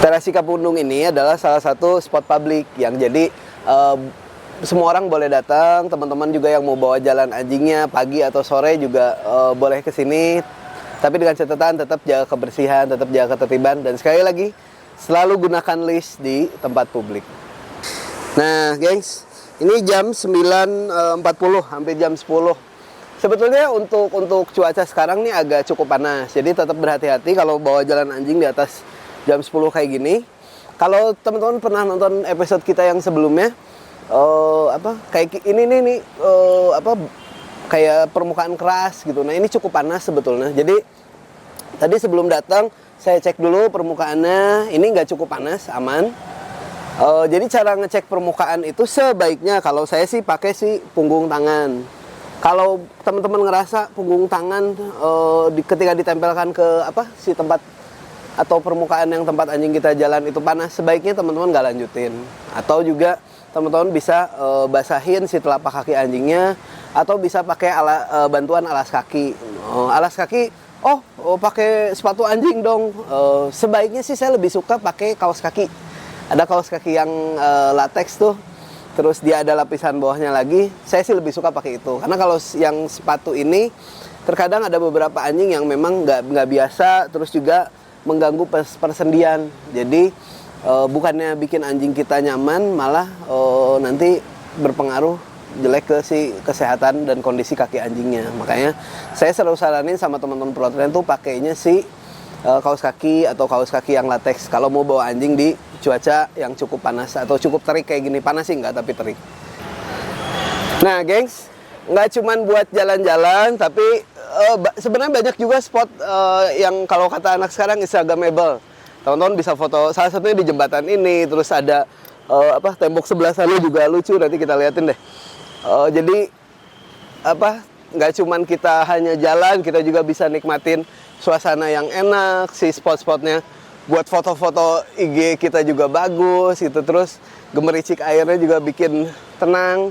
Terasi Kapundung ini adalah salah satu spot publik yang jadi semua orang boleh datang, teman-teman juga yang mau bawa jalan anjingnya pagi atau sore juga boleh ke sini. Tapi dengan catatan tetap jaga kebersihan, tetap jaga ketertiban, dan sekali lagi selalu gunakan leash di tempat publik. Nah, gengs, ini jam 9.40, hampir jam 10. Sebetulnya untuk cuaca sekarang nih agak cukup panas, jadi tetap berhati-hati kalau bawa jalan anjing di atas jam 10 kayak gini. Kalau teman-teman pernah nonton episode kita yang sebelumnya, kayak ini nih, kayak permukaan keras gitu. Nah, ini cukup panas sebetulnya. Jadi tadi sebelum datang saya cek dulu permukaannya, ini nggak cukup panas, aman. Jadi cara ngecek permukaan itu sebaiknya kalau saya sih pakai si punggung tangan. Kalau teman-teman ngerasa punggung tangan ketika ditempelkan ke si tempat atau permukaan yang tempat anjing kita jalan itu panas, sebaiknya teman-teman nggak lanjutin. Atau juga teman-teman bisa basahin si telapak kaki anjingnya, atau bisa pakai bantuan alas kaki. Alas kaki, pakai sepatu anjing dong. Sebaiknya sih saya lebih suka pakai kaos kaki. Ada kaos kaki yang latex tuh, terus dia ada lapisan bawahnya lagi. Saya sih lebih suka pakai itu, karena kalau yang sepatu ini terkadang ada beberapa anjing yang memang nggak biasa, terus juga mengganggu persendian. Jadi bukannya bikin anjing kita nyaman, malah nanti berpengaruh jelek ke si kesehatan dan kondisi kaki anjingnya. Makanya saya selalu saranin sama teman-teman pelotren tuh pakainya si kaos kaki atau kaos kaki yang latex kalau mau bawa anjing di cuaca yang cukup panas atau cukup terik kayak gini. Panas sih enggak, tapi terik. Nah, gengs, nggak cuman buat jalan-jalan, tapi sebenarnya banyak juga spot yang kalau kata anak sekarang instagramable. Teman-teman bisa foto, salah satunya di jembatan ini, terus ada tembok sebelah sana juga lucu, nanti kita liatin deh. Jadi nggak cuman kita hanya jalan, kita juga bisa nikmatin suasana yang enak, si spot-spotnya buat foto-foto IG kita juga bagus gitu, terus gemericik airnya juga bikin tenang.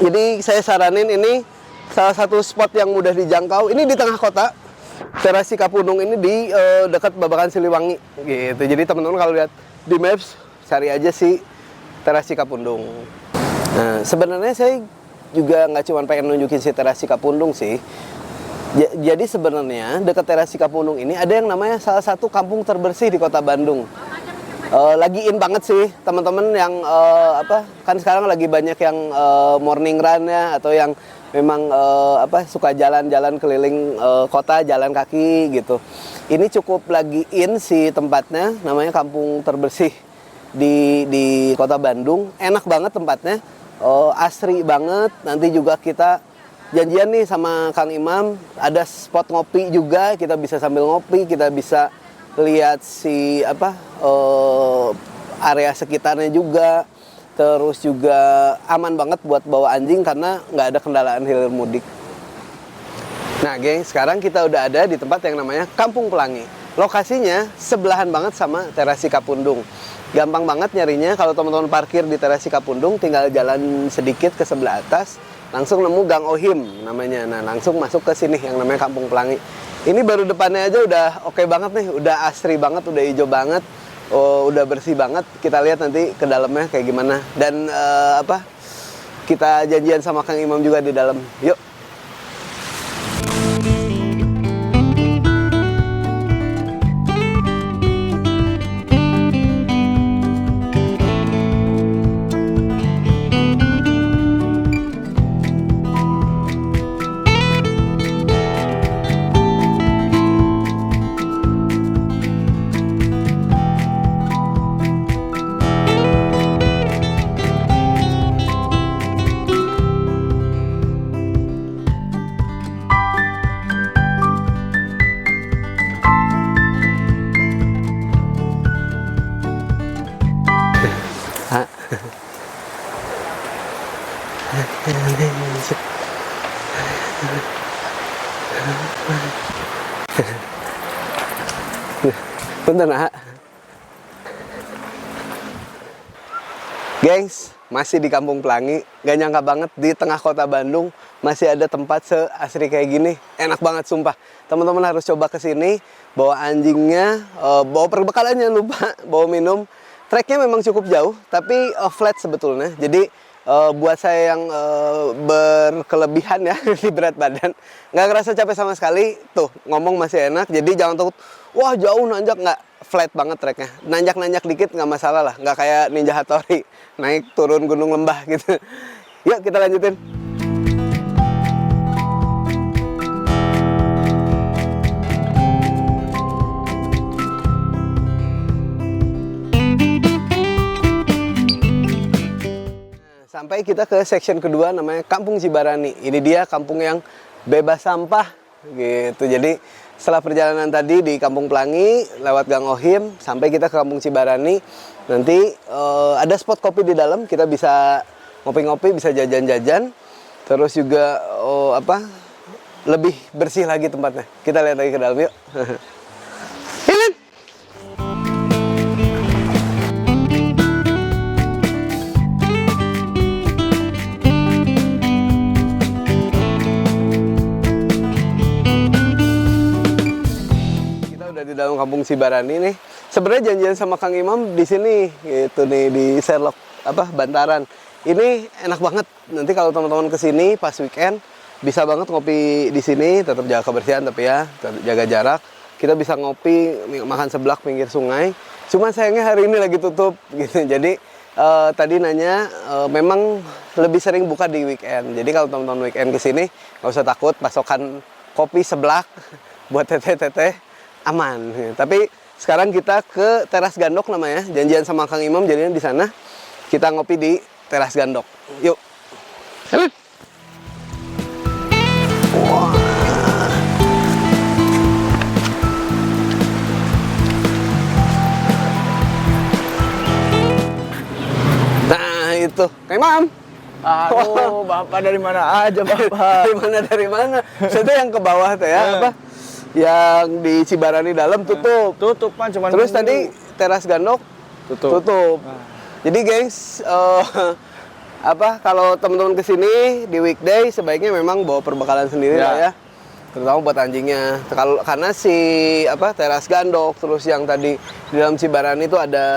Jadi saya saranin ini salah satu spot yang mudah dijangkau. Ini di tengah kota. Terasi Kapundung ini di dekat Babakan Siliwangi gitu. Jadi teman-teman kalau lihat di Maps cari aja si Terasi Kapundung. Nah, sebenarnya saya juga nggak cuma pengen nunjukin si Terasi Kapundung sih. Jadi sebenarnya dekat Terasi Kapundung ini ada yang namanya salah satu kampung terbersih di Kota Bandung. Lagi in banget sih teman-teman yang kan sekarang lagi banyak yang morning run ya, atau yang memang suka jalan-jalan keliling kota, jalan kaki gitu. Ini cukup lagi in si tempatnya, namanya kampung terbersih di Kota Bandung. Enak banget tempatnya, asri banget. Nanti juga kita janjian nih sama Kang Imam, ada spot ngopi juga, kita bisa sambil ngopi, kita bisa lihat si area sekitarnya juga. Terus juga aman banget buat bawa anjing karena nggak ada kendaraan hilir mudik. Nah, geng, sekarang kita udah ada di tempat yang namanya Kampung Pelangi. Lokasinya sebelahan banget sama Terasi Kapundung. Gampang banget nyarinya. Kalau teman-teman parkir di Terasi Kapundung, tinggal jalan sedikit ke sebelah atas, langsung nemu Gang Ohim namanya. Nah, langsung masuk ke sini yang namanya Kampung Pelangi. Ini baru depannya aja udah oke banget nih, udah asri banget, udah hijau banget. Udah bersih banget. Kita lihat nanti ke dalamnya kayak gimana. Dan kita janjian sama Kang Imam juga di dalam. Yuk. Bentar, nah. Gengs, masih di Kampung Pelangi. Gak nyangka banget di tengah kota Bandung masih ada tempat seasri kayak gini. Enak banget sumpah. Teman-teman harus coba ke sini, bawa anjingnya, bawa perbekalannya, lupa bawa minum. Treknya memang cukup jauh, tapi flat sebetulnya. Jadi buat saya yang berkelebihan ya di berat badan, nggak ngerasa capek sama sekali. Tuh ngomong masih enak. Jadi jangan takut, wah jauh nanjak, nggak, flat banget treknya. Nanjak-nanjak dikit nggak masalah lah, nggak kayak Ninja Hattori naik turun gunung lembah gitu. Yuk kita lanjutin. Sampai kita ke section kedua namanya Kampung Cibarani. Ini dia kampung yang bebas sampah gitu. Jadi setelah perjalanan tadi di Kampung Pelangi lewat Gang Ohim sampai kita ke Kampung Cibarani. Nanti ada spot kopi di dalam, kita bisa ngopi-ngopi, bisa jajan-jajan. Terus juga lebih bersih lagi tempatnya. Kita lihat lagi ke dalam yuk. Di dalam Kampung Cibarani nih, sebenarnya janjian sama Kang Imam di sini gitu nih, di Sherlock Bantaran. Ini enak banget. Nanti kalau teman-teman kesini pas weekend bisa banget ngopi di sini, tetap jaga kebersihan tapi ya jaga jarak. Kita bisa ngopi, makan seblak pinggir sungai. Cuma sayangnya hari ini lagi tutup gitu. Jadi tadi nanya memang lebih sering buka di weekend. Jadi kalau teman-teman weekend kesini nggak usah takut, pasokan kopi seblak buat teteh-teteh aman. Tapi sekarang kita ke Teras Gandok namanya. Janjian sama Kang Imam jadinya di sana. Kita ngopi di Teras Gandok. Yuk. Wah. Nah, itu. Kang Imam. Aduh, Bapak dari mana aja, Bapak? Dari mana? Saya yang ke bawah tuh ya, apa? Yang di Cibarani dalam tutup. Tutup kan cuman. Terus tadi Teras Gandok tutup. Jadi gengs, kalau teman-teman kesini di weekday sebaiknya memang bawa perbekalan sendiri lah ya. Terutama buat anjingnya. Karena si Teras Gandok, terus yang tadi di dalam Cibarani itu ada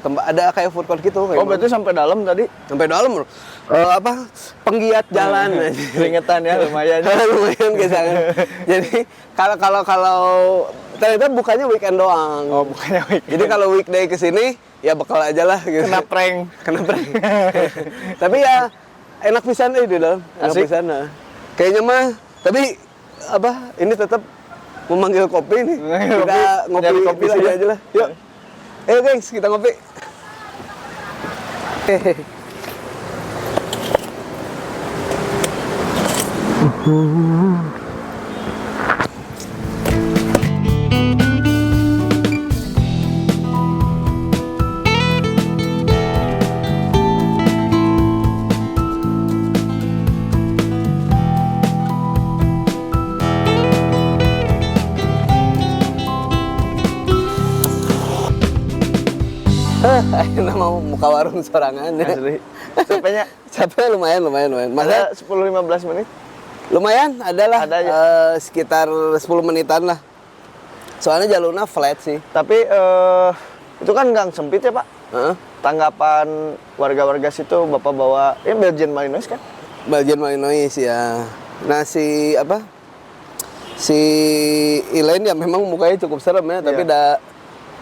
tempat, ada kayak food court gitu. Oh, berarti sampai dalam tadi? Sampai dalam loh. Penggiat jalan. Keringetan ya lumayan. Lumayan kesangan. Jadi kalau ternyata bukannya weekend doang. Oh, bukannya weekend. Jadi kalau weekday kesini ya bekal aja lah gitu. Kena prank. Tapi ya enak pisan di dalam. Enak pisan. Kayaknya mah tapi ini tetap memanggil kopi nih. Kita ngopi di sini aja lah. Yuk. Ayo gengs, kita ngopi. Akhirnya mau buka warung sorangan ya. Capeknya lumayan. Masa 10-15 menit? Lumayan, adalah sekitar 10 menitan lah. Soalnya jalurnya flat sih. Tapi itu kan gang sempit ya, Pak? Tanggapan warga-warga situ, Bapak bawa Belgian Malinois kan? Belgian Malinois ya. Nah si Elaine ya memang mukanya cukup serem ya, tapi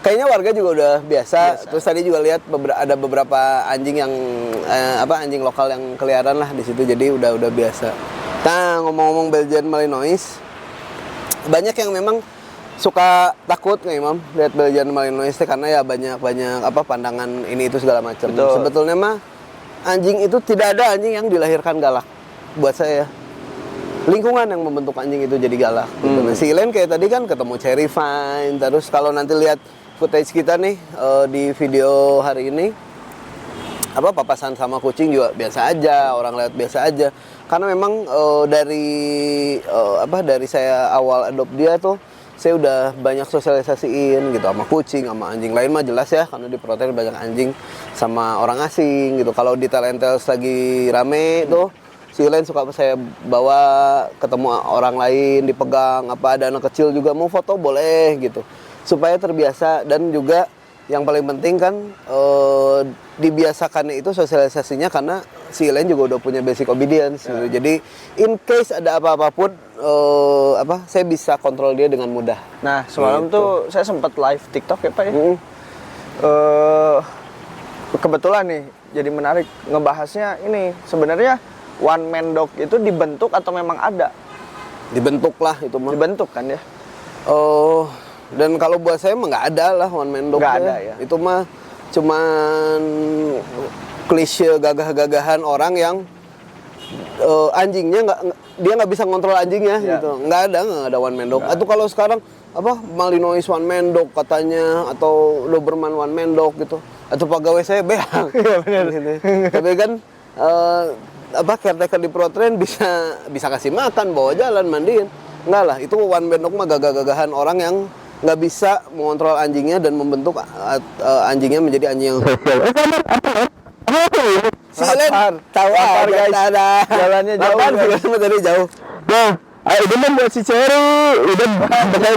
kayaknya warga juga udah biasa. Terus tadi juga lihat ada beberapa anjing yang anjing lokal yang keliaran lah di situ, jadi udah biasa. Nah, ngomong-ngomong Belgian Malinois, banyak yang memang suka takut nih Imam lihat Belgian Malinois karena ya banyak pandangan ini itu segala macam. Sebetulnya mah anjing itu tidak ada anjing yang dilahirkan galak buat saya. Lingkungan yang membentuk anjing itu jadi galak. Gitu. Nah, si Elaine kayak tadi kan ketemu Cherry Fine, terus kalau nanti lihat footage kita nih di video hari ini, papasan sama kucing juga biasa aja, orang lihat biasa aja. Karena memang dari saya awal adopt dia tuh, saya udah banyak sosialisasiin gitu sama kucing, sama anjing lain mah jelas ya, karena di protein banyak anjing sama orang asing gitu. Kalau di Talentels lagi rame tuh, si Len suka saya bawa ketemu orang lain, dipegang, apa ada anak kecil juga mau foto boleh gitu. Supaya terbiasa dan juga yang paling penting kan dibiasakannya itu sosialisasinya karena si Len juga udah punya basic obedience gitu. Jadi in case ada apa-apapun saya bisa kontrol dia dengan mudah. Nah, semalam Gitu. tuh saya sempat live TikTok ya, Pak ya. Kebetulan nih jadi menarik ngebahasnya ini. Sebenarnya one man dog itu dibentuk atau memang ada? Dibentuk lah itu mah. Dibentuk kan ya? Dan kalau buat saya mah nggak ada lah one man dog. Nggak ada ya? Itu mah cuman klise gagah-gagahan orang yang anjingnya dia nggak bisa ngontrol anjingnya Ya. gitu. Nggak ada one man dog. Atau kalau sekarang Malinois one man dog katanya, atau Doberman one man dog gitu. Atau pegawai saya beang. Iya benar. Gitu. Tapi kan caretaker di Protrain bisa kasih makan, bawa jalan, mandiin. Enggak lah, itu one man dog mah gagah-gagahan orang yang nggak bisa mengontrol anjingnya dan membentuk anjingnya menjadi anjing yang Silen, tahu Lapar, aja, guys. ada. Jalannya jauh, Lapar guys. juga sama tadi jauh. Nah, udah buat si Cherry. Udah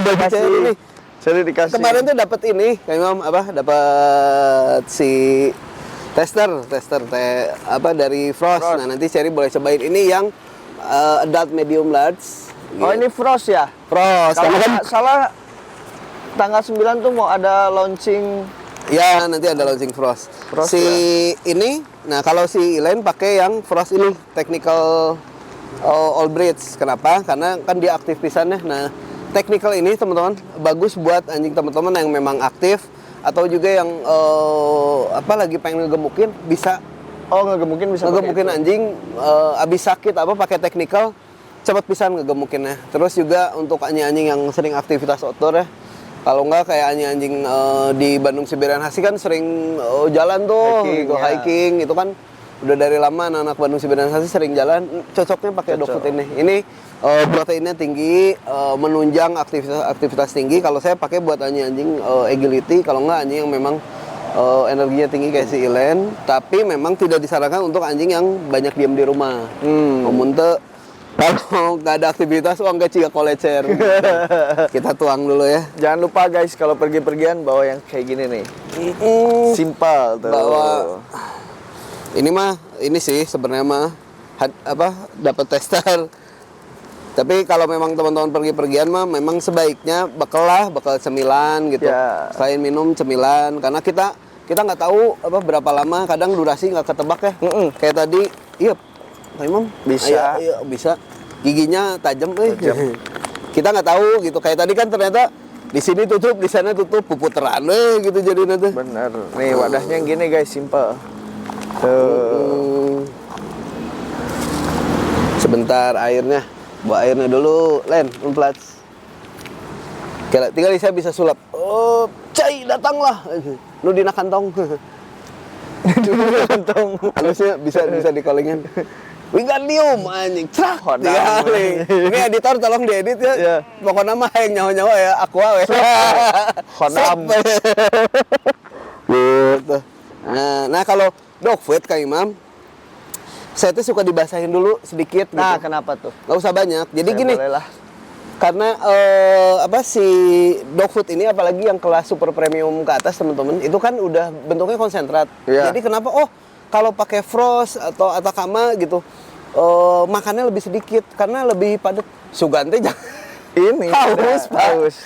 buat si Cherry nih. Cherry dikasih. Kemarin tuh dapat ini, kayak Imam dapat si tester dari Frost. Frost. Nah, nanti Cherry boleh cobain ini yang adult medium large. Oh, ini Frost ya? Frost. Kalau Karena kan nggak salah tanggal 9 tuh mau ada launching. ya nanti ada launching Frost. Frost si ya. ini, nah kalau si Elaine pakai yang Frost ini technical all breeds. Kenapa? Karena kan dia aktif pisannya. Nah, technical ini teman-teman bagus buat anjing teman-teman yang memang aktif atau juga yang lagi pengen ngegemukin bisa. Oh, ngegemukin bisa pakai Ngegemukin itu. anjing abis sakit pakai technical cepat pisan ngegemukinnya. Terus juga untuk anjing-anjing yang sering aktivitas outdoor ya. Kalau enggak kayak anjing-anjing di Bandung Siberian Husky kan sering jalan tuh Hiking, gitu, ya. hiking itu kan udah dari lama anak-anak Bandung Siberian Husky sering jalan. Cocoknya pakai dog food ini. Ini proteinnya tinggi, menunjang aktivitas tinggi. Kalau saya pakai buat anjing-anjing agility, kalau enggak anjing yang memang energinya tinggi kayak si Elaine, tapi memang tidak disarankan untuk anjing yang banyak diam di rumah. Namun kalau nggak ada aktivitas, nggak ciga kolecer. Kita tuang dulu ya. Jangan lupa guys, kalau pergi-pergian bawa yang kayak gini nih. Simpel tuh. Bawa ini sih sebenarnya mah dapat tester. Tapi kalau memang teman-teman pergi-pergian mah memang sebaiknya bekal cemilan gitu. Ya. Selain minum cemilan, karena kita nggak tahu berapa lama, kadang durasi nggak ketebak ya. Kayak tadi, iya, Pak Imam Bisa. Iya, bisa. Giginya tajam, Tajam. Kita nggak tahu gitu. Kayak tadi kan ternyata di sini tutup, di sana tutup, puputeran gitu jadi nanti. Bener. Nih wadahnya yang gini guys, simpel. Tuh. Sebentar airnya. Bawa airnya dulu, Len, umplats. Tinggal saya bisa sulap. Oh, Cai, datanglah. Lu dina kantong. Kantong. Halusnya bisa dikolengin. Wingardium anjing. Cerah. Hodam. Dikali. Ini editor tolong diedit ya. Iya. Pokoknya mah yang nyawa-nyawa ya aqua we. Hodam. Gitu. Nah, kalau dog food Kang Imam, saya tuh suka dibasahin dulu sedikit gitu. Nah, kenapa tuh? Nggak usah banyak. Jadi Saya gini, bolehlah. karena si dog food ini apalagi yang kelas super premium ke atas teman-teman, itu kan udah bentuknya konsentrat. Iya. Jadi kenapa kalau pakai Frost atau Atacama gitu makannya lebih sedikit karena lebih padat. Sugante jangan Ini haus, Pak. haus.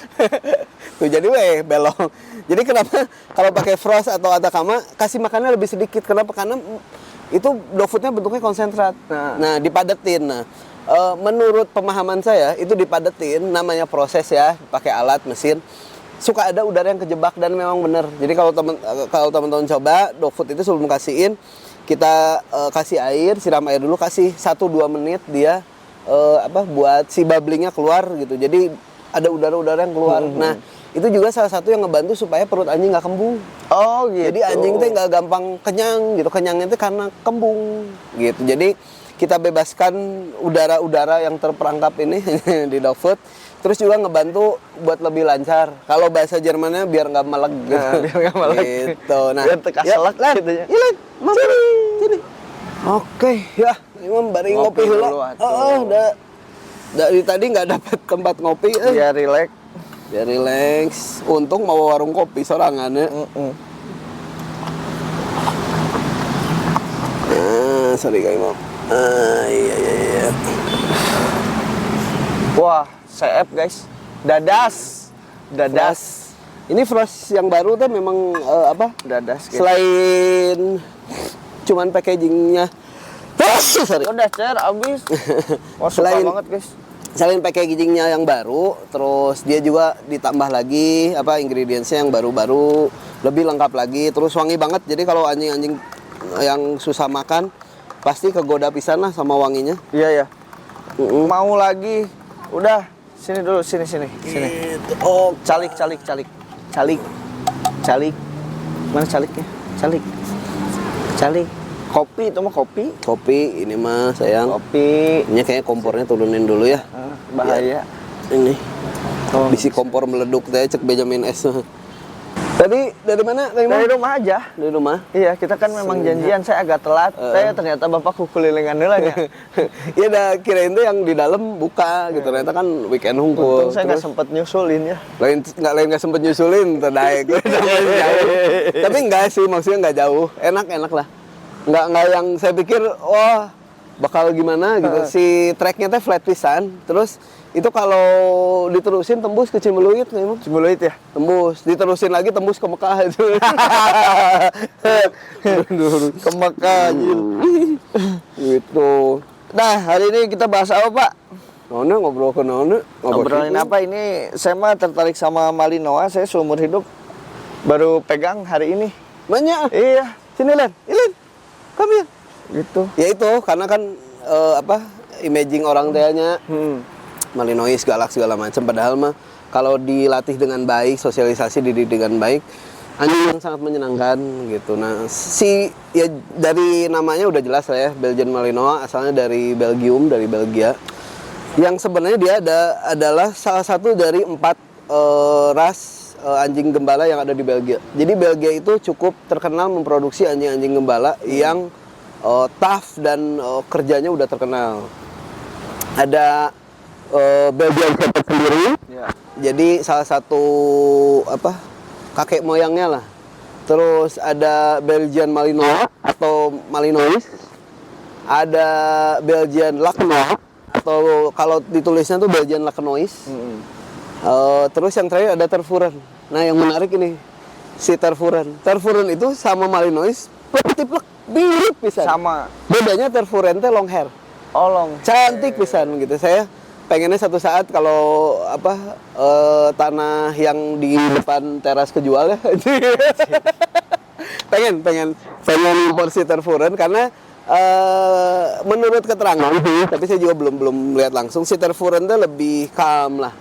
Tuh jadi belong. Jadi kenapa kalau pakai Frost atau Atacama kasih makannya lebih sedikit? Kenapa? Karena itu dog foodnya bentuknya konsentrat. Nah dipadetin. Nah, menurut pemahaman saya itu dipadetin, namanya proses ya, pakai alat mesin. Suka ada udara yang kejebak dan memang benar. Jadi kalau teman-teman coba dog food itu sebelum kasihin, kita kasih air, siram air dulu, kasih 1-2 menit dia buat si bubblingnya keluar gitu. Jadi ada udara-udara yang keluar. Nah, itu juga salah satu yang ngebantu supaya perut anjing nggak kembung. Oh gitu. Jadi anjing teh nggak gampang kenyang gitu. Kenyangnya itu karena kembung gitu. Jadi kita bebaskan udara-udara yang terperangkap ini di dog food. Terus juga ngebantu buat lebih lancar. Kalau bahasa Jermannya biar nggak melek gitu. Nah, biar nggak melek. Gitu. Nah, Biar teka selak Len, gitu ya. Len, sini. Oke, ya, Imam bari Ngopi ngopi heula. dulu atuh. Dari tadi nggak dapat tempat ngopi. Biar rileks. Biar relax. Untung mau warung kopi sorangan ya. Sorry Kang Imam. Iya. Wah, CF guys. Dadas. Ini frost yang baru tuh memang apa? Dadas guys. Selain cuman packagingnya. Sorry. Udah cer abis. Wah, suka Selain- banget guys. Selain packagingnya yang baru, terus dia juga ditambah lagi apa ingredientsnya yang baru-baru, lebih lengkap lagi, terus wangi banget. Jadi kalau anjing-anjing yang susah makan, pasti kegoda pisan lah sama wanginya. Iya ya. Mau lagi. Udah, sini dulu, sini. Gitu. Oh, Calik. Mana caliknya? Calik. Kopi itu mah kopi. kopi ini mah sayang. Kopi. Ini kayaknya kompornya turunin dulu ya. Bahaya. Ini. Oh. Bisi kompor meleduk teh cek Benjamin S. Tadi dari mana? Dari Dari mana? rumah aja. Dari rumah. Iya, kita kan memang janjian. Saya agak telat. Ternyata bapak kukulilingan heula nya. Iya dah kirain tuh yang di dalam buka gitu. Ternyata kan weekend hungkul. Untung saya nggak Terus sempet nyusulin ya. lain nggak sempet nyusulin terdaik. Tapi enggak sih maksudnya nggak jauh. Enak lah. Nggak yang saya pikir wah bakal gimana gitu. Si tracknya teh flat pisan. Terus itu kalau diterusin tembus ke Cimeluit nih, Mam. Cibuloid ya? Tembus, diterusin lagi tembus ke Mekah itu. Ke Mekah anjir. Gitu. Nah, hari ini kita bahas apa, Pak? Nona ngobrol ke Nona. Ngobrolin apa ini? Saya mah tertarik sama Malinois. Saya seumur hidup baru pegang hari ini. Banyak. Iya, Sini Len, Ilin. Kami ya. gitu. Ya itu karena kan apa imaging orang tehnya Malinois segala macam padahal mah kalau dilatih dengan baik, sosialisasi dididik dengan baik, anjing yang sangat menyenangkan gitu. Nah, ya dari namanya udah jelas lah ya, Belgian Malinois asalnya dari Belgium, dari Belgia. Yang sebenarnya dia adalah salah satu dari 4 ras anjing gembala yang ada di Belgia. Jadi Belgia itu cukup terkenal memproduksi anjing-anjing gembala yang tough dan kerjanya udah terkenal. Ada Belgian Shepherd sendiri. Ya. Jadi salah satu apa kakek moyangnya lah. Terus ada Belgian Malinois atau Malinois. Ada Belgian Lacnois atau kalau ditulisnya tuh Belgian Lacnois. Terus yang terakhir ada Tervuren. Nah yang menarik ini si Tervuren. Tervuren itu sama Malinois plek mirip pisan. Sama. Bedanya Tervuren teh long hair. Olong. Cantik pisan gitu. Saya pengennya satu saat kalau apa tanah yang di depan teras kejual ya. pengen impor si Tervuren karena menurut keterangan tapi saya juga belum lihat langsung si Tervuren itu lebih calm lah.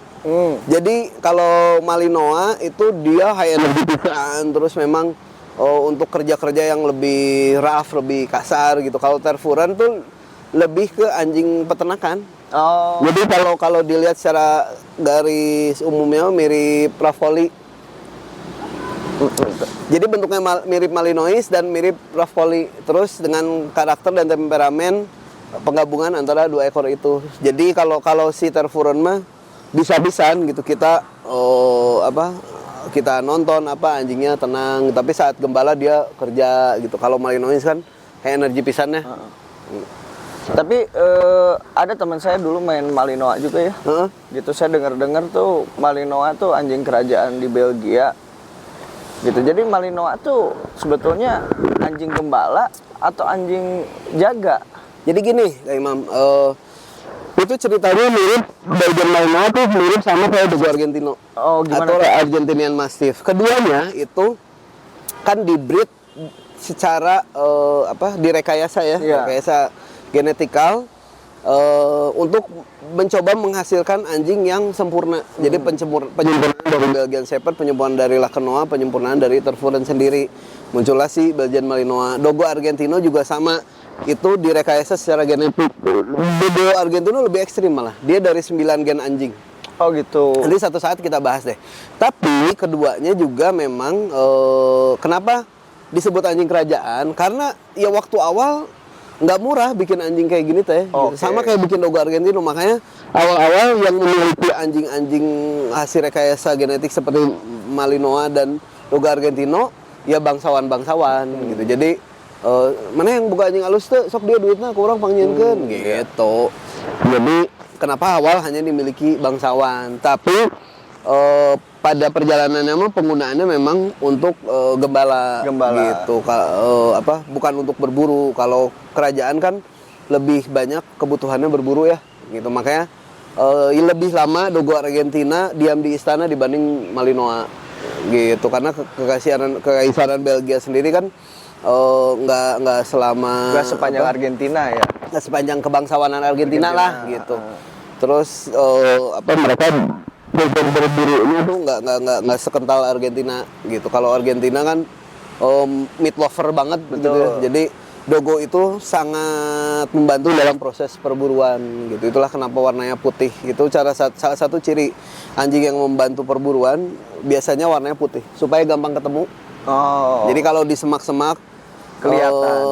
Jadi kalau Malinois itu dia high energy pisan terus memang untuk kerja-kerja yang lebih rough, lebih kasar gitu. Kalau Tervuren tuh lebih ke anjing peternakan. Oh. Jadi kalau dilihat secara garis umumnya mirip Rafoli. Jadi bentuknya mirip Malinois dan mirip Rafoli. Terus dengan karakter dan temperamen penggabungan antara dua ekor itu. Jadi kalau si Tervuren mah bisa-bisan gitu kita kita nonton apa anjingnya tenang, tapi saat gembala dia kerja gitu. Kalau Malinois kan kayak energi pisannya. Tapi ada teman saya dulu main Malinois juga ya. Gitu saya dengar tuh Malinois tuh anjing kerajaan di Belgia. Gitu. Jadi Malinois tuh sebetulnya anjing gembala atau anjing jaga. Jadi gini, Kak Imam, itu ceritanya mirip Belgian Malinois tuh mirip sama kayak Dogo Argentino. Oh, gimana? Atau Argentinian Mastiff. Keduanya itu kan dibreed secara direkayasa ya, Iya. rekayasa genetikal untuk mencoba menghasilkan anjing yang sempurna. Jadi penyempurnaan dari Belgian Shepherd, penyempurnaan dari Lacnois, penyempurnaan dari Tervuren sendiri. Muncullah si Belgian Malinois. Dogo Argentino juga sama. Itu direkayasa secara genetik. Dogo Argentino lebih ekstrim malah. Dia dari 9 gen anjing. Oh gitu. Nanti satu saat kita bahas deh. Tapi keduanya juga memang kenapa disebut anjing kerajaan? Karena ya waktu awal nggak murah bikin anjing kayak gini teh. Oke. Sama kayak bikin dogo Argentino, makanya awal-awal yang memiliki anjing-anjing hasil rekayasa genetik seperti Malinois dan dogo Argentino ya bangsawan gitu. Jadi mana yang buka anjing halus tuh sok dia duitnya kurang panggilkeun gitu. Jadi kenapa awal hanya dimiliki bangsawan, tapi pada perjalanannya mah penggunaannya memang untuk gembala gitu. Bukan untuk berburu. Kalau kerajaan kan lebih banyak kebutuhannya berburu ya gitu. Makanya lebih lama dogo Argentina diam di istana dibanding Malinois gitu, karena kekaisaran Belgia sendiri kan nggak selama Nggak sepanjang Argentina ya. Nggak sepanjang kebangsawanan Argentina lah gitu. Terus mereka berburunya tuh nggak sekental Argentina gitu. Kalau Argentina kan meat lover banget gitu ya. Jadi dogo itu sangat membantu dalam proses perburuan gitu. Itulah kenapa warnanya putih. Itu salah satu ciri anjing yang membantu perburuan, biasanya warnanya putih supaya gampang ketemu. Jadi kalau di semak-semak kelihatan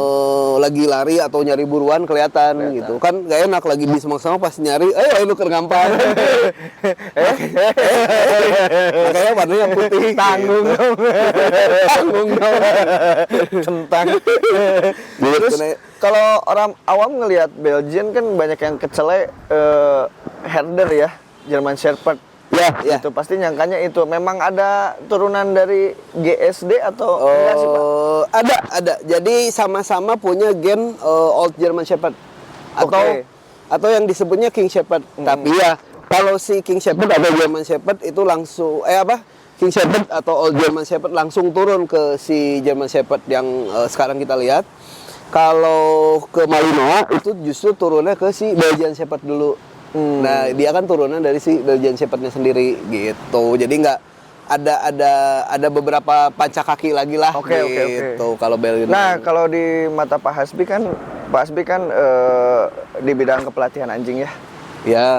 lagi lari atau nyari buruan kelihatan gitu kan, gak enak lagi di semak-semak pas nyari ayo nuker gampang. Makanya warnanya putih. Tanggung dong. Tanggung dong. Kentang. Terus kalau orang awam ngelihat Belgian kan banyak yang kecele herder ya, German Shepherd. Ya. Itu pasti nyangkanya itu memang ada turunan dari GSD atau enggak sih, Pak? Ada. Jadi sama-sama punya gen Old German Shepherd atau yang disebutnya King Shepherd. Tapi ya kalau si King Shepherd atau German Shepherd itu langsung King Shepherd atau Old German Shepherd langsung turun ke si German Shepherd yang sekarang kita lihat. Kalau ke Malinois itu justru turunnya ke si Belgian Shepherd dulu. Nah, dia kan turunan dari si Belgian Shepherd-nya sendiri gitu. Jadi nggak ada beberapa panca kaki lagi lah gitu. Kalau Belgian. Nah, kalau di mata Pak Hasbi kan di bidang kepelatihan anjing ya. Ya.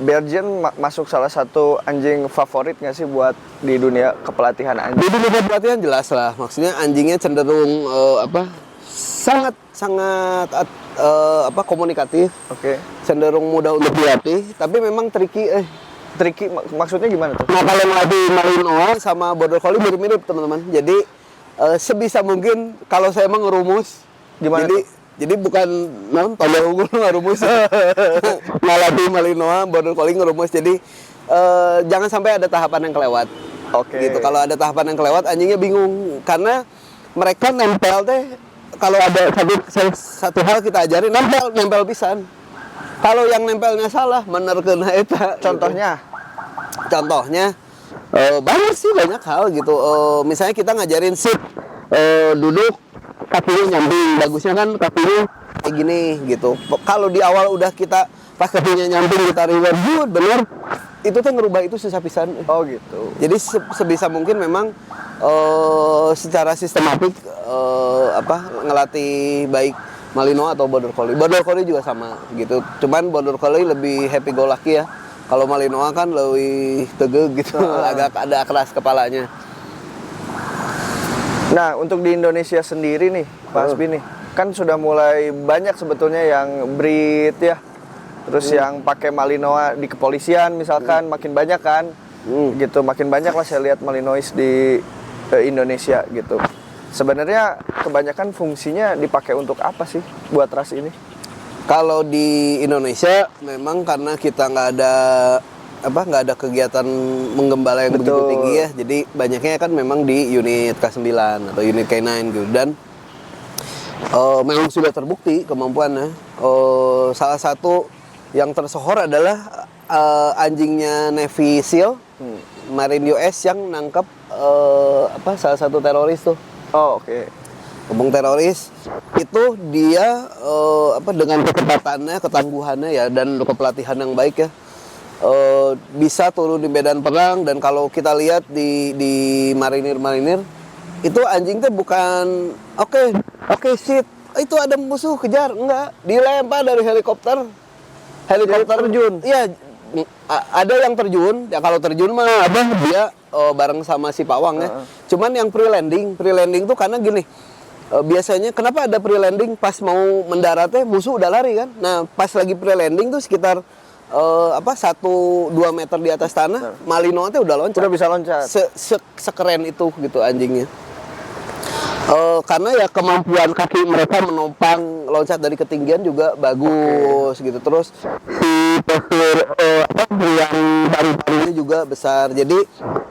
Belgian masuk salah satu anjing favorit nggak sih buat di dunia kepelatihan anjing? Di dunia kepelatihan jelas lah. Maksudnya anjingnya cenderung sangat komunikatif. Oke. Cenderung mudah untuk dilatih, tapi memang tricky. Tricky maksudnya gimana tuh? Nah, kalau melatih Malinois sama Border Collie mirip-mirip teman-teman. Jadi sebisa mungkin kalau saya emang ngerumus gimana? Jadi bukan pada unggul ngerumus. Melatih Malinois, Border Collie ngerumus. Jadi jangan sampai ada tahapan yang kelewat. Oke. Gitu. Kalau ada tahapan yang kelewat, anjingnya bingung karena mereka nempel teh. Kalau ada satu hal kita ajarin, nempel pisan. Kalau yang nempelnya salah, menerkeun eta. Contohnya banyak hal gitu. Misalnya kita ngajarin sit, duduk, kakinya nyamping. Bagusnya kan kakinya kayak gini gitu. Kalau di awal udah kita pas kakinya nyamping kita reward good, bener. Itu tuh ngerubah itu susah pisan. Oh gitu. Jadi sebisa mungkin memang secara sistematik ngelatih baik Malinois atau Border Collie. Border Collie juga sama gitu. Cuman Border Collie lebih happy go lucky ya. Kalau Malinois kan lebih tegeg gitu, agak ada keras kepalanya. Nah, untuk di Indonesia sendiri nih, Pak Hasbi nih, kan sudah mulai banyak sebetulnya yang breed ya. Terus yang pakai Malinois di kepolisian misalkan makin banyak kan. Gitu, makin banyak lah saya lihat Malinois di Indonesia gitu. Sebenarnya kebanyakan fungsinya dipakai untuk apa sih buat ras ini? Kalau di Indonesia memang karena kita nggak ada kegiatan menggembala yang begitu tinggi ya. Jadi banyaknya kan memang di unit K9 atau unit K9 gitu, dan memang sudah terbukti kemampuannya. Salah satu yang tersohor adalah anjingnya Navy SEAL, Marine US yang nangkep salah satu teroris tuh. Oh, oke. Kebong teroris itu dia dengan kekebatannya, ketangguhannya ya, dan kepelatihan yang baik ya, bisa turun di medan perang. Dan kalau kita lihat di marinir itu anjing tuh bukan oke shit itu ada musuh kejar, enggak, dilempar dari helikopter terjun. Iya, ada yang terjun ya. Kalau terjun mah dia bareng sama si pawang ya. Cuman yang pre landing tuh karena gini, biasanya kenapa ada pre-landing pas mau mendaratnya musuh udah lari kan. Nah pas lagi pre-landing tuh sekitar 1-2 meter di atas tanah, Malinois teh udah loncat. Udah bisa loncat. Sekeren itu gitu anjingnya. Karena ya kemampuan kaki mereka menopang loncat dari ketinggian juga bagus gitu. Terus si postur yang baru-barunya juga besar. Jadi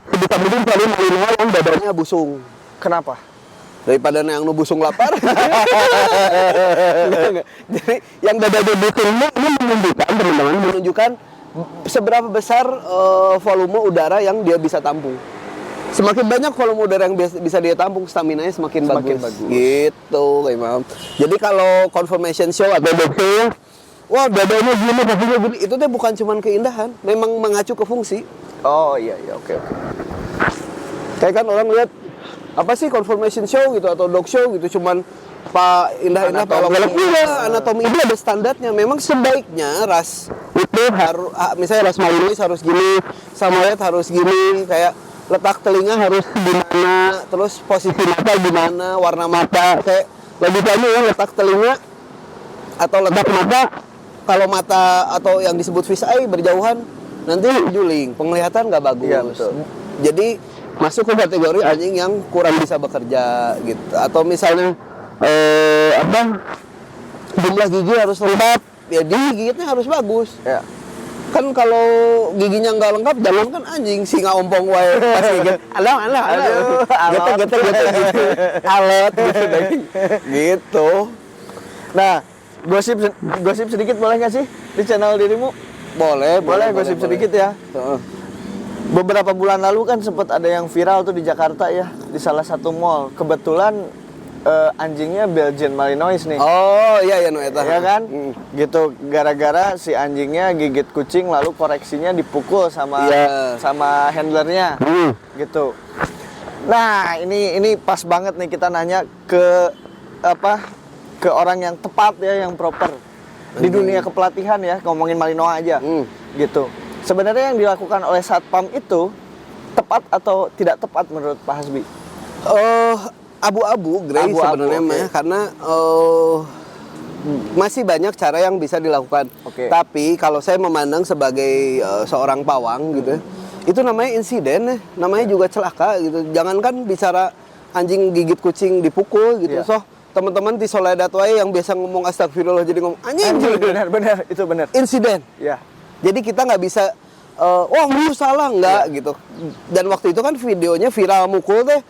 sebisa mungkin paling Malinois yang dadanya busung. Kenapa? Daripada yang nu busung lapar. Jadi yang dada busung ini menunjukkan teman-teman, menunjukkan seberapa besar volume udara yang dia bisa tampung. Semakin banyak volume udara yang bisa dia tampung, stamina-nya semakin bagus. Gitu, Imam. Jadi kalau confirmation show atau boxing, wah dadanya gini, kakinya gini, itu tuh bukan cuma keindahan, memang mengacu ke fungsi. Oh iya, oke. Kayak kan orang lihat apa sih confirmation show gitu atau dog show gitu, cuman pak indah-indah anatomi itu ada standarnya. Memang sebaiknya ras itu harus misalnya ras Malinois harus gini, Samoyed harus gini, kayak letak telinga harus gimana, terus posisi mata gimana, warna mata, kayak logikanya ya letak telinga atau letak mata, kalau mata atau yang disebut fish eye berjauhan nanti juling, penglihatan nggak bagus. Iya, betul. Jadi masuk ke kategori anjing yang kurang bisa bekerja gitu. Atau misalnya jumlah gigi harus lengkap, ya digigitnya harus bagus. Ya. Kan kalau giginya nggak lengkap, jangan kan anjing singa ompong wae pas gigit. Aduh. Gitu. Alat gitu. Nah, gosip sedikit boleh nggak sih di channel dirimu? Boleh gosip sedikit ya. Beberapa bulan lalu kan sempat ada yang viral tuh di Jakarta ya, di salah satu mall. Kebetulan anjingnya Belgian Malinois nih. Oh iya nu eta. Ya kan? Gitu, gara-gara si anjingnya gigit kucing lalu koreksinya dipukul sama handlernya. Gitu. Nah, ini pas banget nih kita nanya ke orang yang tepat ya, yang proper. Di dunia kepelatihan ya, ngomongin Malinois aja. Gitu. Sebenarnya yang dilakukan oleh Satpam itu tepat atau tidak tepat menurut Pak Hasbi? Abu-abu, Grey sebenarnya mah, karena masih banyak cara yang bisa dilakukan. Tapi kalau saya memandang sebagai seorang pawang gitu, itu namanya insiden, namanya juga celaka gitu. Jangankan bicara anjing gigit kucing dipukul gitu, teman-teman di Soledad wae yang biasa ngomong astagfirullah jadi ngomong anjing. Benar, itu benar. Insiden. Ya. Jadi kita nggak bisa, lu salah nggak gitu. Dan waktu itu kan videonya viral mukul teh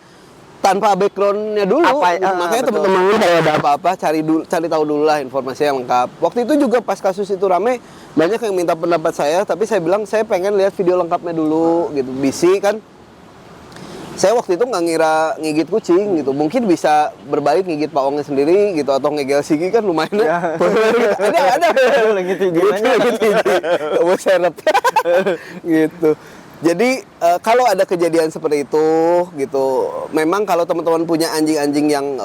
tanpa backgroundnya dulu. Makanya teman-teman kalau ada apa-apa cari tahu dulu lah informasi yang lengkap. Waktu itu juga pas kasus itu rame, banyak yang minta pendapat saya, tapi saya bilang saya pengen lihat video lengkapnya dulu gitu. Bisi kan. Saya waktu itu nggak ngira ngigit kucing gitu, mungkin bisa berbalik ngigit pawangnya sendiri gitu, atau ngegel sigi kan lumayan ya. ada ngigit gigi, kamu seret gitu. Jadi kalau ada kejadian seperti itu gitu, memang kalau teman-teman punya anjing-anjing yang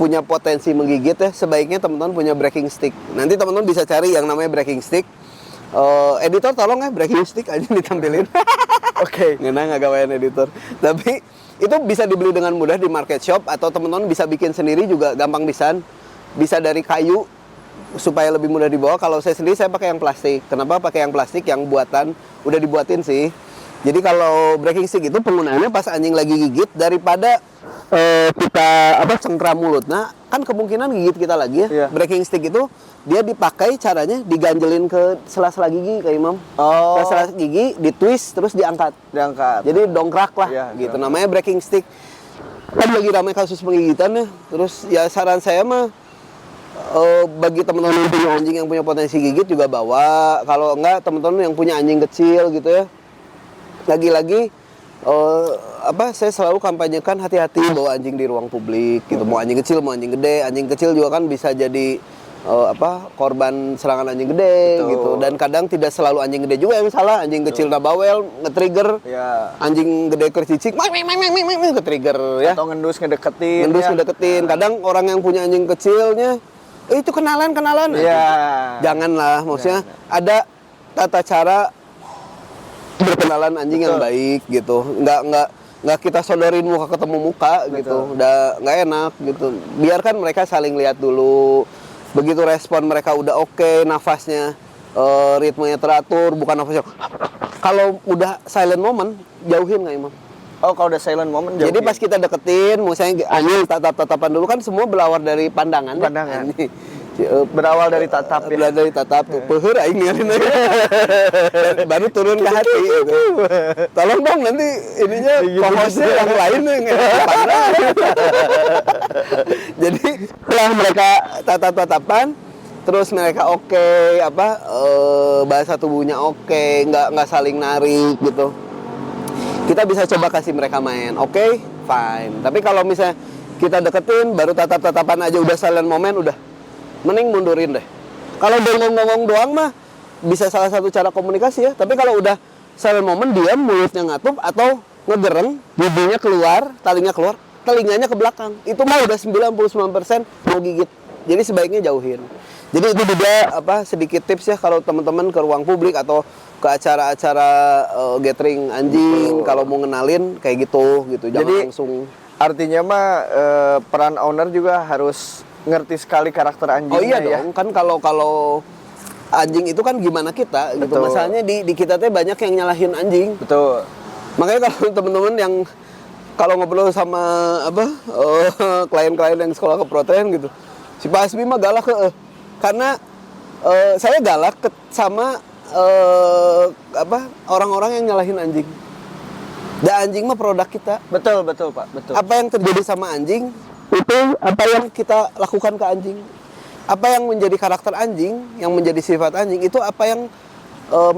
punya potensi menggigit ya, sebaiknya teman-teman punya breaking stick. Nanti teman-teman bisa cari yang namanya breaking stick. Editor tolong ya breaking stick aja ditampilin. Oke. Nggak gawain editor. Tapi itu bisa dibeli dengan mudah di market shop, atau teman-teman bisa bikin sendiri juga gampang bisa dari kayu supaya lebih mudah dibawa. Kalau saya sendiri saya pakai yang plastik. Kenapa pakai yang plastik? Yang buatan udah dibuatin sih. Jadi kalau breaking stick itu penggunaannya pas anjing lagi gigit, daripada kita cengkram mulut. Nah, kan kemungkinan gigit kita lagi ya. Breaking stick itu dia dipakai caranya diganjelin ke sela-sela gigi kayak Imam. Sela-sela gigi ditwist terus diangkat. Jadi dongkrak lah gitu. Namanya breaking stick. Kan lagi ramai kasus penggigitan ya. Terus ya saran saya mah bagi teman-teman yang punya anjing yang punya potensi gigit juga bawa. Kalau enggak teman-teman yang punya anjing kecil gitu ya. Lagi-lagi saya selalu kampanyekan hati-hati bawa anjing di ruang publik gitu. Mau anjing kecil mau anjing gede. Anjing kecil juga kan bisa jadi korban serangan anjing gede. Betul. Gitu. Dan kadang tidak selalu anjing gede juga yang salah. Anjing kecil bawel nge-trigger. Anjing gede kercicik nge-trigger ya. Atau ngendus ngedeketin. Kadang orang yang punya anjing kecilnya itu kenalan. Janganlah, maksudnya ada tata cara berkenalan anjing yang baik gitu. Nggak nggak kita sodorin muka ketemu muka gitu, udah nggak enak gitu. Biarkan mereka saling lihat dulu. Begitu respon mereka udah oke, nafasnya ritmenya teratur, bukan nafasnya. Kalau udah silent moment, jauhin nggak Imam? Oh, kalau udah silent moment Jadi jauhin. pas kita deketin, misalnya anjing tatap-tatapan dulu kan semua berawal dari pandangan. ya? Pandangan. Anjing. Berawal dari tatap ya. Berawal dari tatap, peuheur aing ngerin. Baru turun ke hati gitu. Tolong dong nanti ininya co-hostnya yang lain yang pandang. Jadi setelah mereka tatap-tatapan, terus mereka oke, bahasa tubuhnya oke, nggak saling narik gitu. Kita bisa coba kasih mereka main, oke, fine. Tapi kalau misalnya kita deketin, baru tatap-tatapan aja udah silent moment, udah mending mundurin deh. Kalau ngomong-ngomong doang mah bisa salah satu cara komunikasi ya. Tapi kalau udah silent moment, diam, mulutnya ngatup atau ngegereng, bibirnya keluar, telinganya ke belakang. Itu mah udah 99% mau gigit. Jadi sebaiknya jauhin. Jadi itu juga sedikit tips ya kalau teman-teman ke ruang publik atau ke acara-acara gathering anjing, kalau mau ngenalin kayak gitu. Jangan Jadi, langsung. Artinya mah peran owner juga harus ngerti sekali karakter anjingnya. Oh iya ya. dong, kan kalau anjing itu kan gimana kita gitu. Betul. Masalahnya di kita teh banyak yang nyalahin anjing. Betul. Makanya kalau teman-teman yang kalau ngobrol sama klien-klien yang sekolah keprotein gitu, si Pak Asbi mah galak karena saya galak sama orang-orang yang nyalahin anjing. Dan anjing mah produk kita. Betul Pak, betul. Apa yang terjadi sama anjing itu apa yang kita lakukan ke anjing. Apa yang menjadi karakter anjing, yang menjadi sifat anjing itu apa yang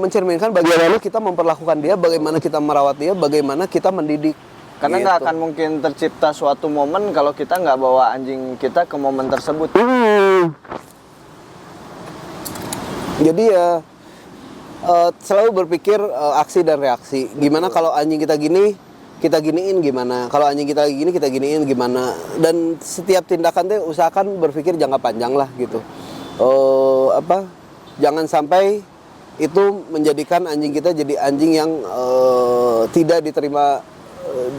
mencerminkan bagaimana kita memperlakukan dia, bagaimana kita merawat dia, bagaimana kita mendidik. Karena nggak akan mungkin tercipta suatu momen kalau kita nggak bawa anjing kita ke momen tersebut. Jadi ya selalu berpikir aksi dan reaksi. Gimana kalau anjing kita gini, kita giniin gimana? Kalau anjing kita gini, kita giniin gimana? Dan setiap tindakan tuh usahakan berpikir jangka panjang lah gitu. Jangan sampai itu menjadikan anjing kita jadi anjing yang tidak diterima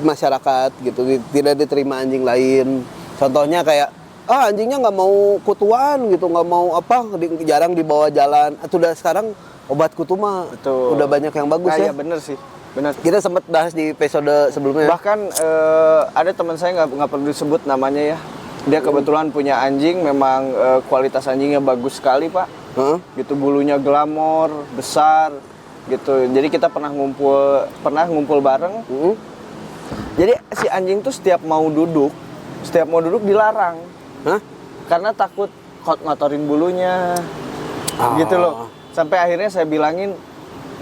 masyarakat gitu, tidak diterima anjing lain. Contohnya kayak anjingnya nggak mau kutuan gitu, nggak mau jarang dibawa jalan. Udah sekarang obat kutu mah udah banyak yang bagus ya. Iya bener sih. Benar. Kita sempat bahas di episode sebelumnya. Bahkan ada teman saya nggak perlu disebut namanya ya. Dia kebetulan punya anjing, memang kualitas anjingnya bagus sekali Pak. Gitu, bulunya glamor, besar, gitu. Jadi kita pernah ngumpul bareng. Jadi si anjing tuh setiap mau duduk dilarang. Karena takut ngotorin bulunya, gitu loh. Sampai akhirnya saya bilangin,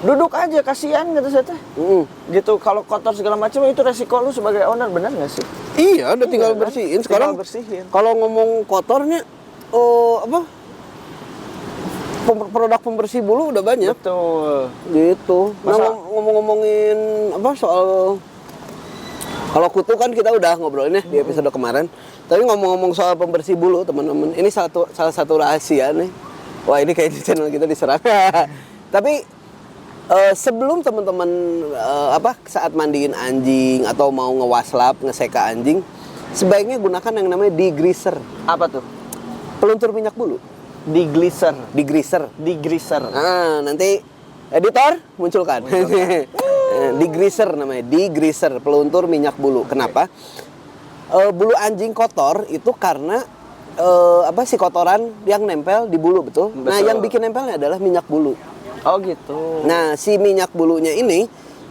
duduk aja, kasihan gitu saya teh. Gitu, kalau kotor segala macam itu resiko lu sebagai owner, benar nggak sih? Iya, udah tinggal bersihin. Sekarang kalau ngomong kotornya produk pembersih bulu udah banyak. Betul. Gitu. Ngomong-ngomongin soal kalau kutu kan kita udah ngobrolin ya di episode kemarin. Tapi ngomong-ngomong soal pembersih bulu, teman-teman, ini salah satu rahasia nih. Wah, ini kayak di channel kita diserang. Tapi sebelum teman-teman saat mandiin anjing atau mau ngewaslap, ngeseka anjing, sebaiknya gunakan yang namanya degreaser. Apa tuh? Peluntur minyak bulu. Degreaser. Nah, nanti editor munculkan. Degreaser namanya, degreaser, peluntur minyak bulu. Kenapa? Bulu anjing kotor itu karena si kotoran yang nempel di bulu, betul? Nah, yang bikin nempelnya adalah minyak bulu. Oh gitu. Nah, si minyak bulunya ini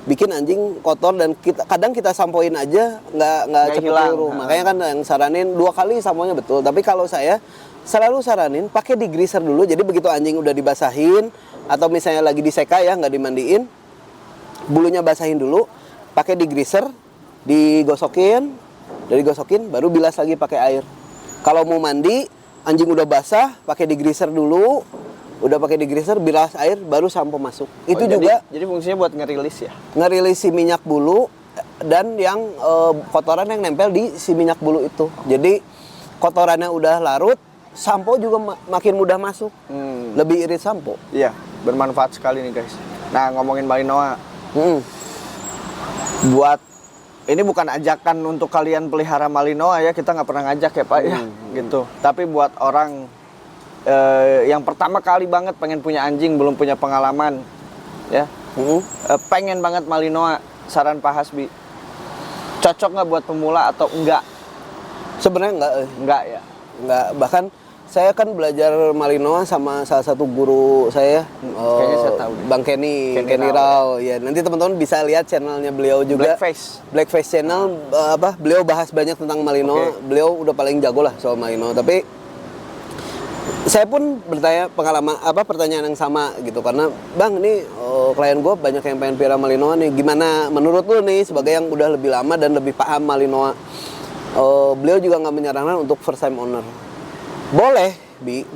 bikin anjing kotor dan kadang kita sampoin aja nggak cepet luruh. Makanya kan yang saranin 2 kali samponya, betul. Tapi kalau saya selalu saranin pakai degreaser dulu. Jadi begitu anjing udah dibasahin atau misalnya lagi diseka ya, nggak dimandiin, bulunya basahin dulu, pakai degreaser, digosokin baru bilas lagi pakai air. Kalau mau mandi, anjing udah basah, pakai degreaser dulu. Udah pakai degreaser, bilas air, baru sampo masuk. Itu juga jadi fungsinya buat ngerilis ya? Ngerilis si minyak bulu dan yang kotoran yang nempel di si minyak bulu itu. Jadi kotorannya udah larut, sampo juga makin mudah masuk. Lebih irit sampo. Iya, bermanfaat sekali nih guys. Nah, ngomongin Malinois. Buat ini bukan ajakan untuk kalian pelihara Malinois ya, kita nggak pernah ngajak ya Pak ya, gitu. Tapi buat orang yang pertama kali banget pengen punya anjing, belum punya pengalaman, ya, pengen banget Malinois, saran Pak Hasbi, cocok nggak buat pemula atau enggak? Sebenarnya Enggak ya. enggak. Bahkan saya kan belajar Malinois sama salah satu guru saya, Kayaknya saya tahu deh. Bang Kenny Kenny Rao. Ya, nanti teman-teman bisa lihat channelnya beliau juga. Blackface Channel. Beliau bahas banyak tentang Malinois. Oke. Beliau udah paling jago lah soal Malinois. Tapi saya pun bertanya pertanyaan yang sama gitu, karena Bang ini klien gue banyak yang pengen pelihara Malinois nih. Gimana menurut lu nih sebagai yang udah lebih lama dan lebih paham Malinois? Beliau juga nggak menyarankan untuk first time owner. Boleh,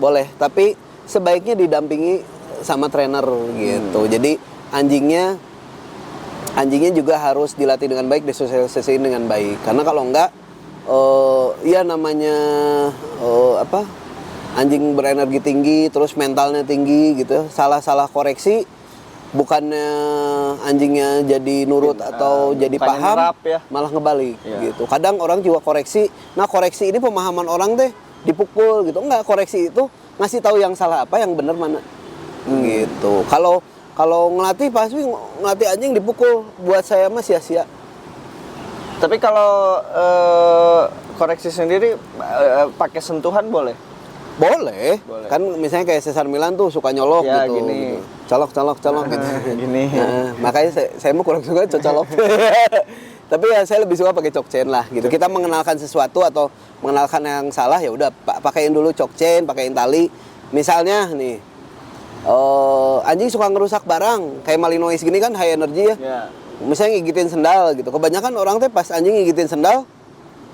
boleh, tapi sebaiknya didampingi sama trainer gitu. Jadi anjingnya juga harus dilatih dengan baik, disosialisasiin dengan baik. Karena kalau enggak, ya namanya anjing berenergi tinggi, terus mentalnya tinggi gitu. Salah koreksi, bukannya anjingnya jadi nurut atau jadi paham, nerap, ya. malah ngebalik Ya. gitu. Kadang orang juga koreksi. Nah koreksi ini pemahaman orang deh dipukul gitu. Enggak, koreksi itu ngasih tahu yang salah apa, yang benar mana. Gitu. Kalau ngelatih pasti ngelatih anjing dipukul, buat saya mah sia-sia. Tapi kalau koreksi sendiri pakai sentuhan boleh? Boleh. Kan misalnya kayak Cesar Milan tuh suka nyolok Ya, gitu, gini. gitu. Colok gitu. Gini. Nah, makanya saya mah kurang suka cocolok. Tapi ya saya lebih suka pakai choke chain lah gitu. Kita mengenalkan sesuatu atau mengenalkan yang salah, ya udah pakein dulu choke chain, pakein tali. Misalnya nih, anjing suka ngerusak barang kayak Malinois gini kan high energy ya. Ya. Misalnya ngigitin sendal gitu. Kebanyakan orang teh pas anjing ngigitin sendal,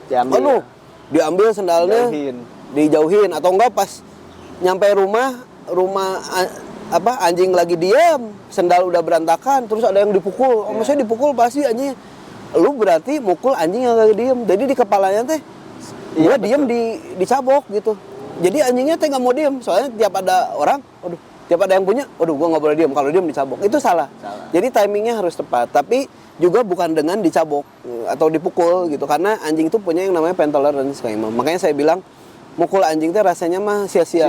Diambil. diambil sendalnya, dijauhin, atau enggak pas nyampe rumah anjing lagi diam, sendal udah berantakan, terus ada yang dipukul. Maksudnya dipukul pasti anjing. Lu berarti mukul anjing yang lagi diem. Jadi di kepalanya teh gua diem dicabok gitu. Jadi anjingnya teh nggak mau diem, soalnya tiap ada orang, tiap ada yang punya, gua nggak boleh diem. Kalau diem dicabok, itu salah. Jadi timingnya harus tepat. Tapi juga bukan dengan dicabok atau dipukul gitu, karena anjing itu punya yang namanya pain tolerance kayak. Makanya saya bilang mukul anjing teh rasanya mah sia-sia.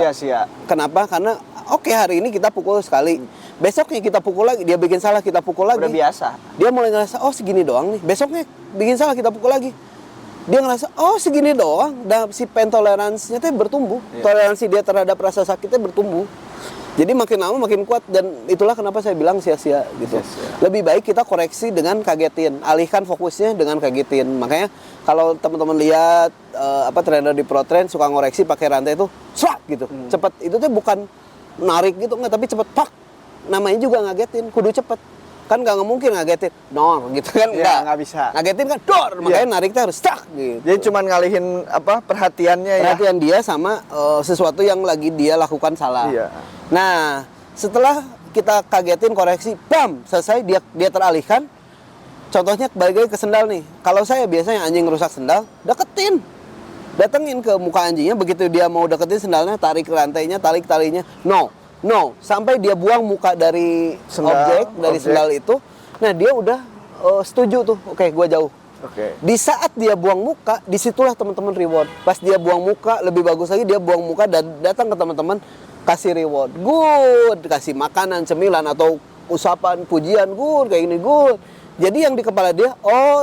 Kenapa? Karena hari ini kita pukul sekali. Besoknya kita pukul lagi, dia bikin salah, kita pukul lagi. Udah biasa. Dia mulai ngerasa, segini doang nih. Besoknya bikin salah, kita pukul lagi. Dia ngerasa, segini doang. Dan si pain tolerance-nya tuh bertumbuh. Toleransi dia terhadap rasa sakitnya bertumbuh. Jadi makin lama makin kuat, dan itulah kenapa saya bilang sia-sia gitu. Lebih baik kita koreksi dengan kagetin, alihkan fokusnya dengan kagetin. Makanya kalau teman-teman lihat trainer di Pro Train suka ngoreksi pakai rantai itu, swat gitu, cepet. Itu tuh bukan narik gitu, enggak, tapi cepet, pak. Namanya juga ngagetin, kudu cepet. Kan nggak mungkin ngagetin, nor gitu kan, nggak bisa. Ngagetin kan, dor, makanya nariknya harus tak gitu. Jadi cuman ngalihin perhatiannya Perhatian dia sama sesuatu yang lagi dia lakukan salah. Iya. Nah, setelah kita kagetin, koreksi, bam, selesai, dia teralihkan. Contohnya balik lagi ke sendal nih. Kalau saya biasanya anjing rusak sendal, deketin. Datengin ke muka anjingnya, begitu dia mau deketin sendalnya, tarik rantainya, tarik talinya. No, sampai dia buang muka dari sendal itu. Nah, dia udah setuju tuh. Oke, gua jauh. Di saat dia buang muka, disitulah teman-teman reward. Pas dia buang muka, lebih bagus lagi dia buang muka dan datang ke teman-teman, kasih reward. Good, kasih makanan, cemilan atau usapan, pujian, good, kayak gini, good. Jadi yang di kepala dia,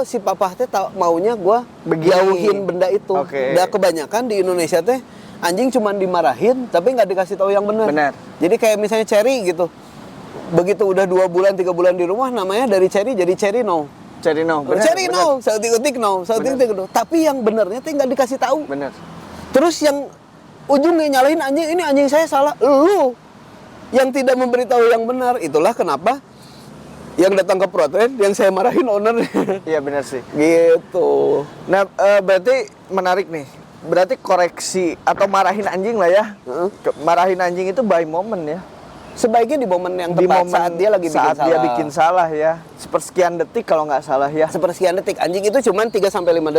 si papa teh maunya gua jauhin benda itu. Dan kebanyakan di Indonesia teh anjing cuma dimarahin, tapi nggak dikasih tahu yang benar. Jadi kayak misalnya Cherry gitu. Begitu udah 2 bulan, 3 bulan di rumah, namanya dari Cherry jadi Cherry no. Cherry no. Sautik-utik no. Tapi yang benernya tuh nggak dikasih tahu. Bener. Terus yang ujungnya nyalahin anjing, ini anjing saya salah. Lu yang tidak memberitahu yang benar. Itulah kenapa yang datang ke Pro Train, yang saya marahin owner. Iya benar sih. Gitu. Nah, berarti menarik nih. Berarti koreksi atau marahin anjing lah ya. Marahin anjing itu by moment ya. Sebaiknya di momen yang tepat, saat dia lagi bikin salah ya. Sepersekian detik kalau nggak salah ya. Sepersekian detik. Anjing itu cuma 3-5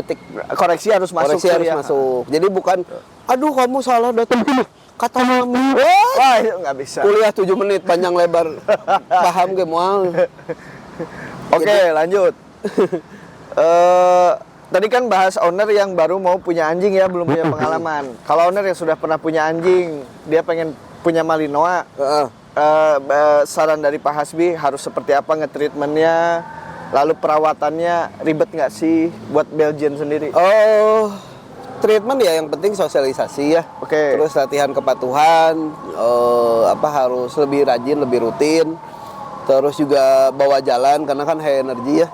detik. Koreksi harus masuk. Masuk. Jadi bukan, aduh kamu salah datang dulu. Kata mami. Wah, itu nggak bisa. Kuliah 7 menit panjang lebar. Paham ge moal. Oke, lanjut. Tadi kan bahas owner yang baru mau punya anjing ya, belum punya pengalaman. Kalau owner yang sudah pernah punya anjing, dia pengen punya Malinois, saran dari Pak Hasbi harus seperti apa nge-treatmentnya, lalu perawatannya ribet nggak sih buat Belgian sendiri? Oh, treatment ya yang penting sosialisasi ya. Oke. Terus latihan kepatuhan, harus lebih rajin, lebih rutin. Terus juga bawa jalan karena kan high energy ya.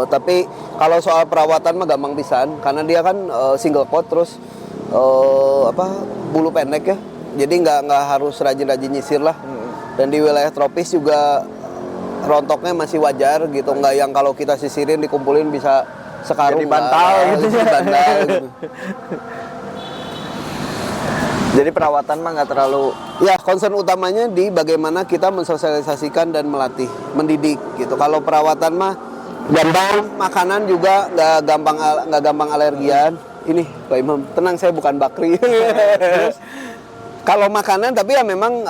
Tapi kalau soal perawatan mah gampang pisan karena dia kan single coat terus bulu pendek ya. Jadi nggak harus rajin-rajin nyisir lah. Dan di wilayah tropis juga rontoknya masih wajar gitu, nggak yang kalau kita sisirin dikumpulin bisa sekarung Jadi bantal gitu ya. Bantal gitu. Jadi perawatan mah nggak terlalu. Ya, concern utamanya di bagaimana kita mensosialisasikan dan melatih, mendidik gitu. Kalau perawatan mah gampang, makanan juga nggak gampang alergian. Ini Pak Imam, tenang saya bukan bakri. Kalau makanan tapi ya memang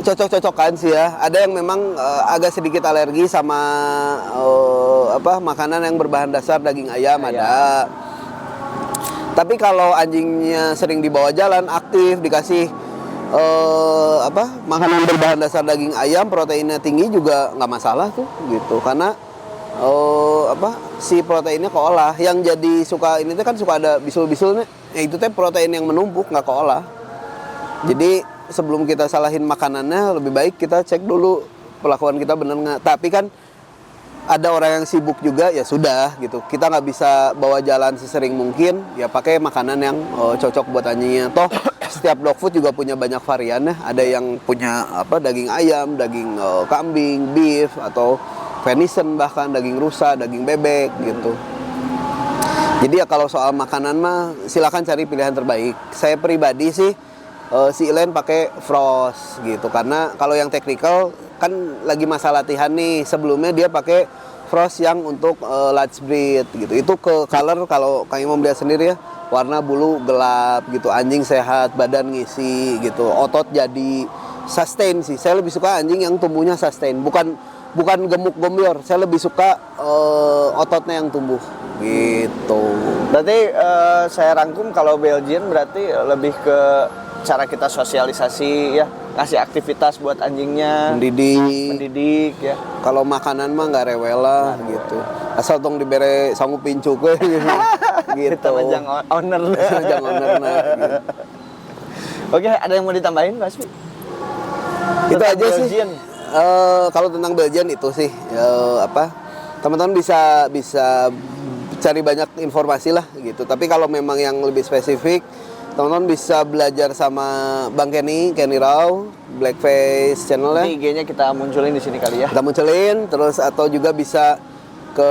cocok-cocokan sih ya. Ada yang memang agak sedikit alergi sama makanan yang berbahan dasar daging ayam ada. Tapi kalau anjingnya sering dibawa jalan, aktif, dikasih makanan berbahan dasar daging ayam, proteinnya tinggi juga nggak masalah tuh gitu. Karena si proteinnya keolah. Yang jadi suka ini tuh kan suka ada bisul-bisulnya. Ya itu teh protein yang menumpuk nggak keolah. Jadi sebelum kita salahin makanannya lebih baik kita cek dulu perlakuan kita bener nggak. Tapi kan ada orang yang sibuk juga ya sudah gitu. Kita nggak bisa bawa jalan sesering mungkin. Ya pakai makanan yang cocok buat anjingnya. Toh setiap dog food juga punya banyak varian ya. Ada yang punya daging ayam, daging kambing, beef atau venison bahkan daging rusa, daging bebek gitu. Jadi ya kalau soal makanan mah silakan cari pilihan terbaik. Saya pribadi sih si Elaine pakai frost gitu karena kalau yang technical kan lagi masa latihan nih, sebelumnya dia pakai frost yang untuk large breed gitu. Itu ke color kalau Kang Imam lihat sendiri ya, warna bulu gelap gitu, anjing sehat, badan ngisi gitu, otot jadi sustain sih. Saya lebih suka anjing yang tumbuhnya sustain, bukan gemuk gomyor. Saya lebih suka ototnya yang tumbuh gitu. Berarti saya rangkum kalau Belgian berarti lebih ke cara kita sosialisasi ya, ngasih aktivitas buat anjingnya, mendidik ya. Kalau makanan mah nggak rewel lah gitu. Asal tong dibere sanggup pincuk we gitu. Kita majang owner. Majang owner nah. Gitu. Oke, ada yang mau ditambahin Mas? Itu aja sih. Kalau tentang Belgian itu sih teman-teman bisa cari banyak informasi lah gitu. Tapi kalau memang yang lebih spesifik, teman-teman bisa belajar sama Bang Kenny Rao, Blackface channel ya. IG-nya kita munculin di sini kali ya. Kita munculin terus atau juga bisa ke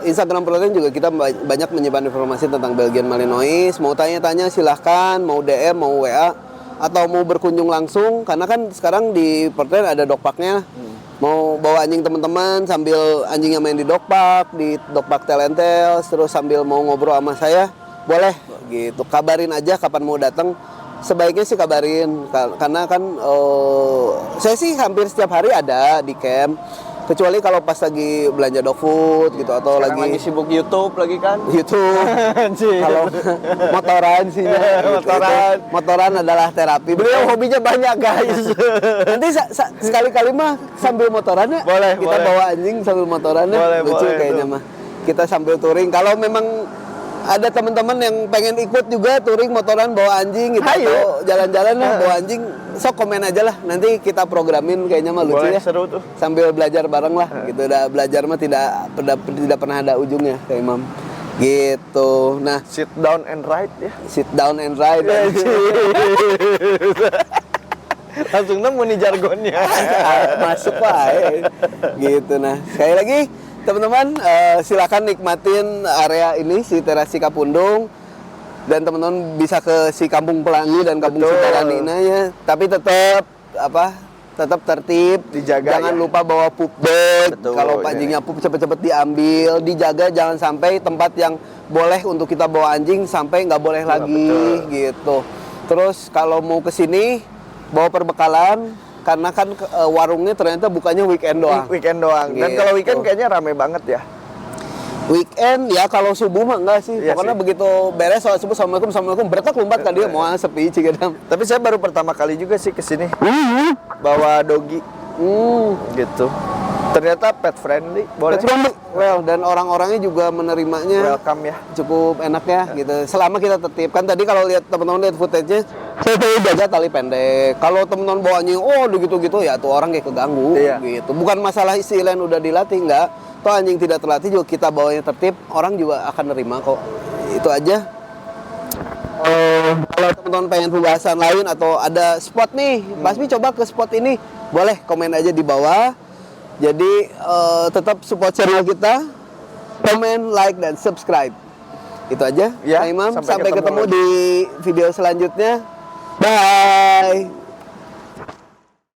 Instagram Protein juga kita banyak menyimpan informasi tentang Belgian Malinois. Mau tanya-tanya silahkan, mau DM, mau WA atau mau berkunjung langsung karena kan sekarang di Protein ada dog park-nya. Mau bawa anjing teman-teman sambil anjingnya main di dog park Talentel, terus sambil mau ngobrol sama saya, boleh gitu. Kabarin aja kapan mau datang. Sebaiknya sih kabarin karena kan saya sih hampir setiap hari ada di camp. Kecuali kalau pas lagi belanja dog food gitu atau sekarang lagi sibuk YouTube lagi kan. YouTube. Kalau motoran sih gitu. Motoran adalah terapi. Beliau hobinya banyak guys. Nanti sekali-kali mah sambil motorannya kita bawa anjing sambil motorannya lucu kayaknya mah. Kita sambil touring. Kalau memang ada teman-teman yang pengen ikut juga touring motoran bawa anjing gitu atau jalan-jalan lah bawa anjing, sok komen aja lah, nanti kita programin kayaknya mah lucu ya. Seru tuh. Sambil belajar bareng lah gitu. Udah belajar mah tidak pernah ada ujungnya kayak Imam. Gitu. Nah, sit down and ride ya. Sit down and ride. Langsung nemu nih jargonnya. Masuk Pak. Gitu. Nah, sekali lagi teman-teman silakan nikmatin area ini si Teras Cikapundung dan teman-teman bisa ke si Kampung Pelangi dan Kampung Sukaranina ya. Tapi tetap tertib, dijaga. Jangan lupa bawa pup bag. Kalau anjingnya pup cepet-cepet diambil, dijaga jangan sampai tempat yang boleh untuk kita bawa anjing sampai nggak boleh lagi gitu. Terus kalau mau ke sini bawa perbekalan karena kan warungnya ternyata bukannya weekend doang. Weekend doang. Dan Gitu. kalau weekend kayaknya rame banget ya. Weekend ya kalau subuh mah enggak sih. Iya Pokoknya sih. begitu beres sholat subuh assalamualaikum beretak lompat kan dia mau sepi Cigadam. Tapi saya baru pertama kali juga sih kesini bawa dogi gitu. Ternyata pet friendly, boleh. Well, dan orang-orangnya juga menerimanya Welcome ya. cukup enak ya gitu. Selama kita tertib kan tadi kalau lihat teman-teman lihat footage-nya saya tuh jaga tali pendek. Kalau teman-teman bawanya gitu-gitu ya tuh orang kayak keganggu Iya. gitu. Bukan masalah si lain udah dilatih enggak. Toh anjing tidak terlatih juga kita bawanya tertib, orang juga akan nerima kok. Itu aja. Kalau teman-teman pengen pembahasan lain atau ada spot nih, Basmi coba ke spot ini, boleh komen aja di bawah. Jadi tetap support channel kita, komen, like, dan subscribe. Itu aja. Ya, Kang Imam, sampai sampai ketemu ketemu di video selanjutnya. Bye.